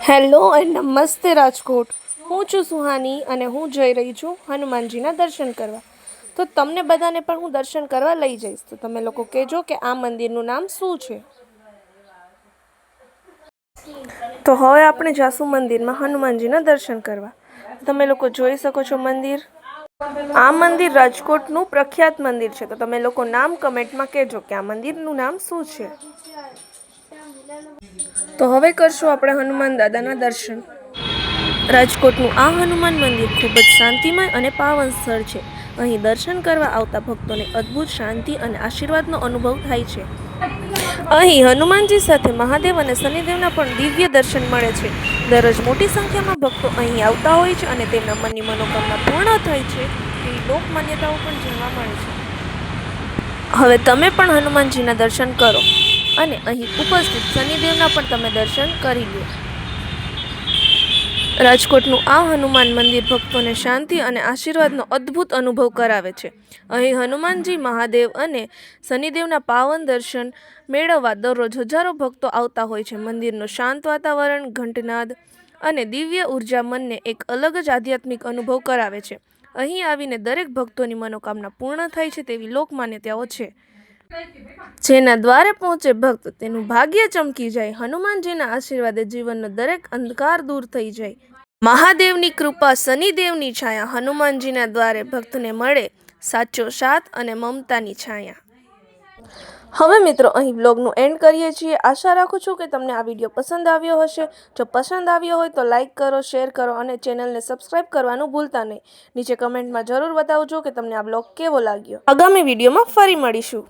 Hello and નમસ્તે રાજકોટ। હું છું સુહાની અને હું જઈ રહી છું હનુમાનજીના દર્શન કરવા। તો તમને બધાને પણ હું દર્શન કરવા લઈ જઈશ। તો તમે લોકો કહેજો કે આ મંદિરનું નામ શું છે। તો હવે આપણે જાશું મંદિરમાં હનુમાનજીના દર્શન કરવા। તમે લોકો જોઈ શકો છો મંદિર। આ મંદિર રાજકોટનું પ્રખ્યાત મંદિર છે। તો તમે લોકો નામ કમેન્ટમાં કહેજો કે આ મંદિરનું નામ શું છે। તો હવે કરશું આપણે હનુમાન દાદાના દર્શન। રાજકોટનું આ હનુમાન મંદિર ખૂબ જ શાંતિમય અને પાવન સ્થળ છે। અહીં દર્શન કરવા આવતા ભક્તોને અદ્ભુત શાંતિ અને આશીર્વાદનો અનુભવ થાય છે। અહીં હનુમાનજી સાથે મહાદેવ અને શનિદેવના પણ દિવ્ય દર્શન મળે છે। દરરોજ મોટી સંખ્યામાં ભક્તો અહીં આવતા હોય છે અને તેમના મનની મનોકામના પૂર્ણ થાય છે તેવી લોક માન્યતાઓ પણ જાણવા મળે છે। હવે તમે પણ હનુમાનજીના દર્શન કરો અને અહીં ઉપસ્થિત શનિદેવના પણ તમે દર્શન કરી લો। રાજકોટનું આ હનુમાન મંદિર ભક્તોને શાંતિ અને આશીર્વાદનો અદ્ભુત અનુભવ કરાવે છે। અહીં હનુમાનજી, મહાદેવ અને શનિદેવના પાવન દર્શન મેળવવા દરરોજ હજારો ભક્તો આવતા હોય છે। મંદિરનું શાંત વાતાવરણ, ઘંટનાદ અને દિવ્ય ઉર્જા મનને એક અલગ જ આધ્યાત્મિક અનુભવ કરાવે છે। અહીં આવીને દરેક ભક્તોની મનોકામના પૂર્ણ થાય છે તેવી લોક માન્યતાઓ છે। જેના દ્વારે પહોંચે ભક્ત તેનું ભાગ્ય ચમકી જાય। હનુમાનજીના આશીર્વાદે જીવનનો દરેક અંધકાર દૂર થઈ જાય। મહાદેવની કૃપા, શનિદેવની છાયા, હનુમાનજીના દ્વારે ભક્તને મળે સાચો સાથ અને મમતાની છાયા। હવે મિત્રો અહીં બ્લોગનું એન્ડ કરીએ છીએ। આશા રાખું છું કે તમને આ વિડીયો પસંદ આવ્યો હશે। જો પસંદ આવ્યો હોય તો લાઇક કરો, શેર કરો અને ચેનલને સબસ્ક્રાઈબ કરવાનું ભૂલતા નહીં। નીચે કમેન્ટમાં જરૂર બતાવજો કે તમને આ બ્લોગ કેવો લાગ્યો। આગામી વિડીયોમાં ફરી મળીશું।